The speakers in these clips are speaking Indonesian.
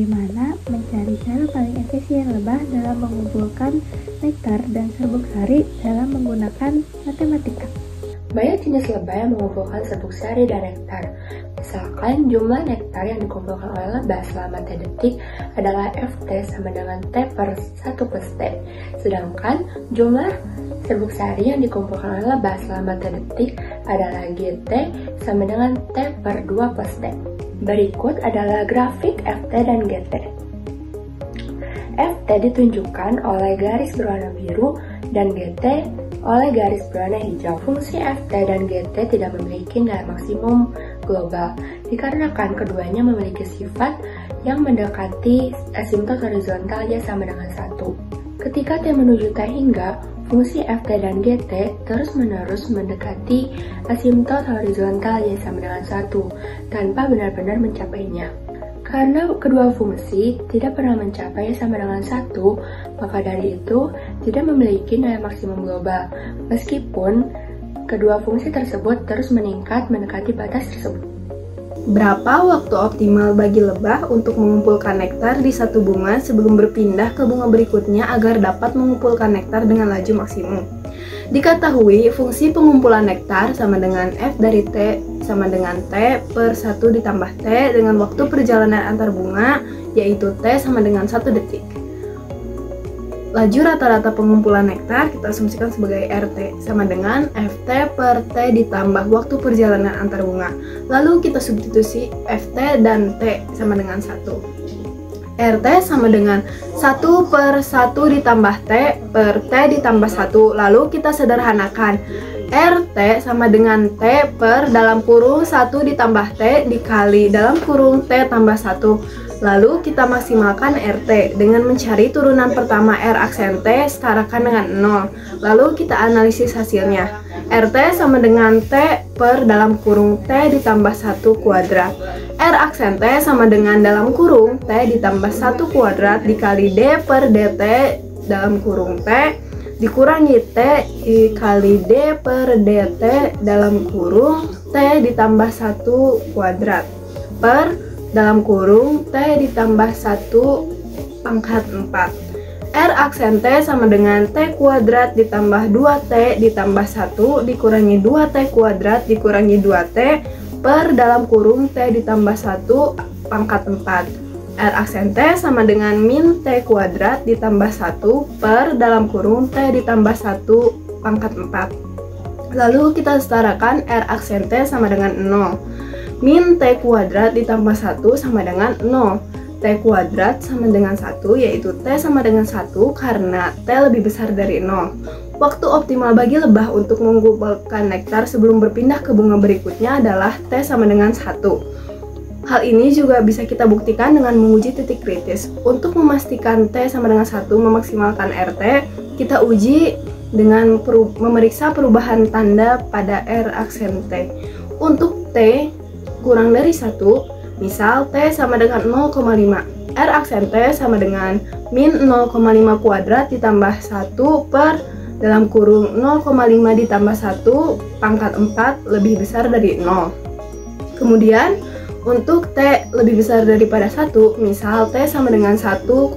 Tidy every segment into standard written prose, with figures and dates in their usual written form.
bagaimana mencari cara paling efisien lebah dalam mengumpulkan nektar dan serbuk sari dalam menggunakan matematika. Banyak jenis lebah yang mengumpulkan serbuk sari dan nektar. Misalkan jumlah nektar yang dikumpulkan oleh lebah selama T detik adalah Ft sama dengan T per 1 plus T. Sedangkan jumlah serbuk sari yang dikumpulkan oleh lebah selama T detik adalah Gt sama dengan T per 2 plus T. Berikut adalah grafik Ft dan Gt. Ft ditunjukkan oleh garis berwarna biru dan Gt oleh garis berwarna hijau. Fungsi Ft dan Gt tidak memiliki nilai maksimum global, dikarenakan keduanya memiliki sifat yang mendekati asimtot horizontal Y sama dengan 1. Ketika T menuju T hingga, fungsi Ft dan Gt terus-menerus mendekati asimtot horizontal Y sama dengan 1, tanpa benar-benar mencapainya. Karena kedua fungsi tidak pernah mencapai sama dengan 1, maka dari itu tidak memiliki nilai maksimum global, meskipun kedua fungsi tersebut terus meningkat mendekati batas tersebut. Berapa waktu optimal bagi lebah untuk mengumpulkan nektar di satu bunga sebelum berpindah ke bunga berikutnya agar dapat mengumpulkan nektar dengan laju maksimum? Diketahui fungsi pengumpulan nektar sama dengan F dari T sama dengan T per 1 ditambah T dengan waktu perjalanan antar bunga, yaitu T sama dengan 1 detik. Laju rata-rata pengumpulan nektar kita asumsikan sebagai RT sama dengan Ft per T ditambah waktu perjalanan antar bunga. Lalu kita substitusi Ft dan T sama dengan 1. RT sama dengan 1 per 1 ditambah T per T ditambah 1. Lalu kita sederhanakan. RT sama dengan T per dalam kurung 1 ditambah T dikali dalam kurung T tambah 1. Lalu kita maksimalkan RT dengan mencari turunan pertama R aksen T setarakan dengan 0. Lalu kita analisis hasilnya. RT sama dengan T per dalam kurung T ditambah 1 kuadrat. R aksen T sama dengan dalam kurung T ditambah 1 kuadrat dikali D per DT dalam kurung T dikurangi T dikali D per DT dalam kurung T ditambah 1 kuadrat per dalam kurung T ditambah 1 pangkat 4. R aksen T sama dengan T kuadrat ditambah 2T ditambah 1 dikurangi 2T kuadrat dikurangi 2T per dalam kurung T ditambah 1 pangkat 4. R aksen T sama dengan min T kuadrat ditambah 1 per dalam kurung T ditambah 1 pangkat 4. Lalu kita setarakan R aksen T sama dengan 0. Min T kuadrat ditambah 1 sama dengan 0. T kuadrat sama dengan 1, yaitu T sama dengan 1 karena T lebih besar dari 0. Waktu optimal bagi lebah untuk mengumpulkan nektar sebelum berpindah ke bunga berikutnya adalah T sama dengan 1. Hal ini juga bisa kita buktikan dengan menguji titik kritis. Untuk memastikan T sama dengan 1 memaksimalkan RT, kita uji dengan memeriksa perubahan tanda pada R aksen T. Untuk T kurang dari 1, misal T sama dengan 0,5, R aksen T sama dengan min 0,5 kuadrat ditambah 1 per dalam kurung 0,5 ditambah 1 pangkat 4 lebih besar dari 0. Kemudian untuk T lebih besar daripada 1, misal T sama dengan 1,5,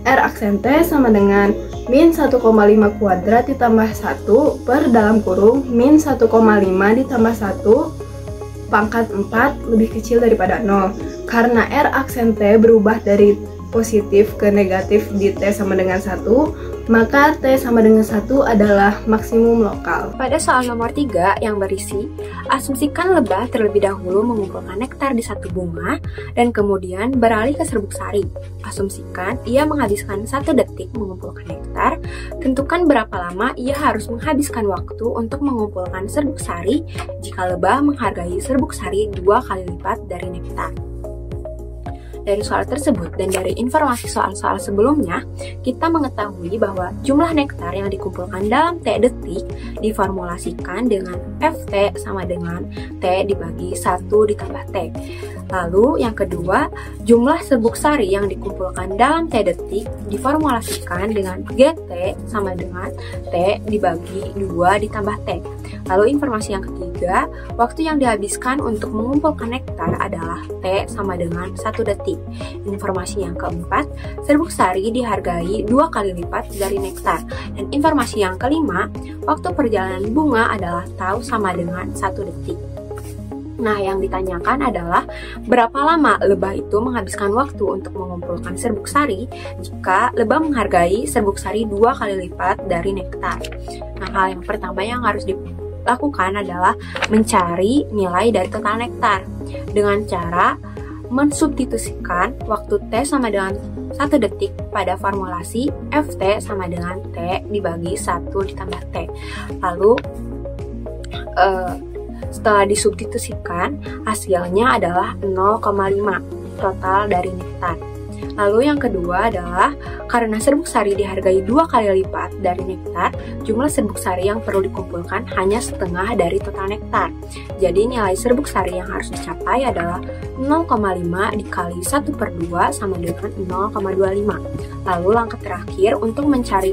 R aksen T sama dengan min 1,5 kuadrat ditambah 1 per dalam kurung min 1,5 ditambah 1 pangkat 4 lebih kecil daripada 0. Karena R aksen T berubah dari positif ke negatif di T sama dengan 1, maka T sama dengan 1 adalah maksimum lokal. Pada soal nomor 3 yang berisi, asumsikan lebah terlebih dahulu mengumpulkan nektar di satu bunga dan kemudian beralih ke serbuk sari. Asumsikan ia menghabiskan 1 detik mengumpulkan nektar, tentukan berapa lama ia harus menghabiskan waktu untuk mengumpulkan serbuk sari jika lebah menghargai serbuk sari 2 kali lipat dari nektar. Dari soal tersebut dan dari informasi soal-soal sebelumnya, kita mengetahui bahwa jumlah nektar yang dikumpulkan dalam T detik diformulasikan dengan Ft sama dengan T dibagi 1 ditambah T. Lalu yang kedua, jumlah serbuk sari yang dikumpulkan dalam T detik diformulasikan dengan Gt sama dengan T dibagi 2 ditambah T. Lalu informasi yang ketiga, waktu yang dihabiskan untuk mengumpulkan nektar adalah T sama dengan 1 detik. Informasi yang keempat, serbuk sari dihargai 2 kali lipat dari nektar. Dan informasi yang kelima, waktu perjalanan bunga adalah tau sama dengan 1 detik. Nah, yang ditanyakan adalah berapa lama lebah itu menghabiskan waktu untuk mengumpulkan serbuk sari jika lebah menghargai serbuk sari 2 kali lipat dari nektar. Nah, hal yang pertama yang harus dilakukan adalah mencari nilai dari total nektar dengan cara mensubstitusikan waktu T sama dengan 1 detik pada formulasi FT sama dengan T dibagi 1 ditambah T. Lalu setelah disubstitusikan, hasilnya adalah 0,5 total dari nektar. Lalu yang kedua adalah karena serbuk sari dihargai 2 kali lipat dari nektar, jumlah serbuk sari yang perlu dikumpulkan hanya setengah dari total nektar. Jadi nilai serbuk sari yang harus dicapai adalah 0,5 dikali 1/2 sama dengan 0,25. Lalu langkah terakhir untuk mencari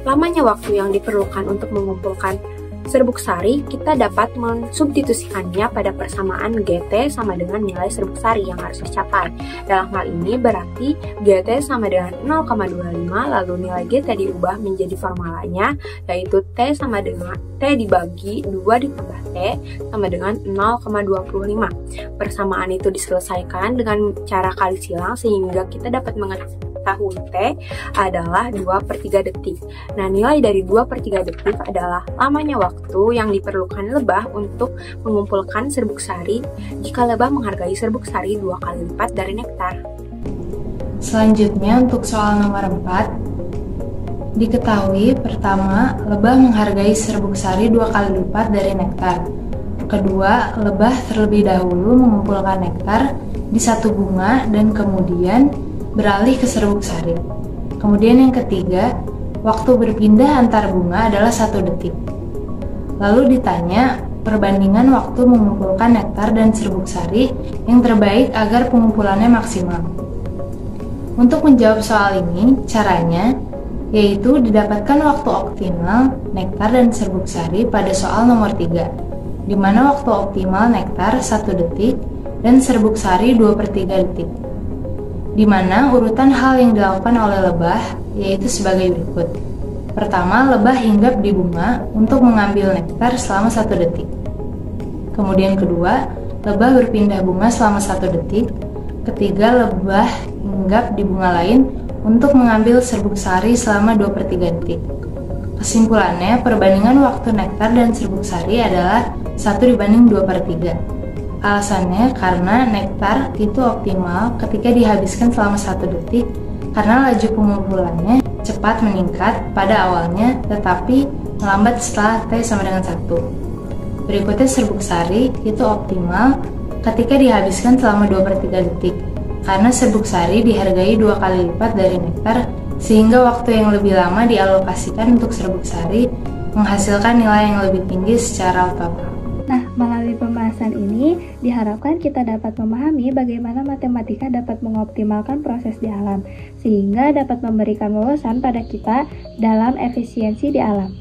lamanya waktu yang diperlukan untuk mengumpulkan serbuk sari, kita dapat mensubstitusikannya pada persamaan GT sama dengan nilai serbuk sari yang harus dicapai. Dalam hal ini berarti GT sama dengan 0,25, lalu nilai GT diubah menjadi formulanya, yaitu T sama dengan T dibagi 2 ditambah T sama dengan 0,25. Persamaan itu diselesaikan dengan cara kali silang sehingga kita dapat mengetahui T adalah 2/3 detik. Nah, nilai dari 2/3 detik adalah lamanya waktu yang diperlukan lebah untuk mengumpulkan serbuk sari jika lebah menghargai serbuk sari 2 kali lipat dari nektar. Selanjutnya untuk soal nomor 4, diketahui pertama, lebah menghargai serbuk sari 2 kali lipat dari nektar. Kedua, lebah terlebih dahulu mengumpulkan nektar di satu bunga dan kemudian beralih ke serbuk sari. Kemudian yang ketiga, waktu berpindah antar bunga adalah 1 detik. Lalu ditanya perbandingan waktu mengumpulkan nektar dan serbuk sari yang terbaik agar pengumpulannya maksimal. Untuk menjawab soal ini, caranya yaitu didapatkan waktu optimal nektar dan serbuk sari pada soal nomor 3, di mana waktu optimal nektar 1 detik dan serbuk sari 2/3 detik. Di mana urutan hal yang dilakukan oleh lebah yaitu sebagai berikut. Pertama, lebah hinggap di bunga untuk mengambil nektar selama 1 detik. Kemudian kedua, lebah berpindah bunga selama 1 detik. Ketiga, lebah hinggap di bunga lain untuk mengambil serbuk sari selama 2/3 detik. Kesimpulannya, perbandingan waktu nektar dan serbuk sari adalah 1:2/3. Alasannya karena nektar itu optimal ketika dihabiskan selama 1 detik karena laju pengumpulannya cepat meningkat pada awalnya tetapi melambat setelah T sama dengan 1. Berikutnya serbuk sari itu optimal ketika dihabiskan selama 2/3 detik karena serbuk sari dihargai 2 kali lipat dari nektar sehingga waktu yang lebih lama dialokasikan untuk serbuk sari menghasilkan nilai yang lebih tinggi secara total. Nah, melalui pembahasan ini, diharapkan kita dapat memahami bagaimana matematika dapat mengoptimalkan proses di alam, sehingga dapat memberikan wawasan pada kita dalam efisiensi di alam.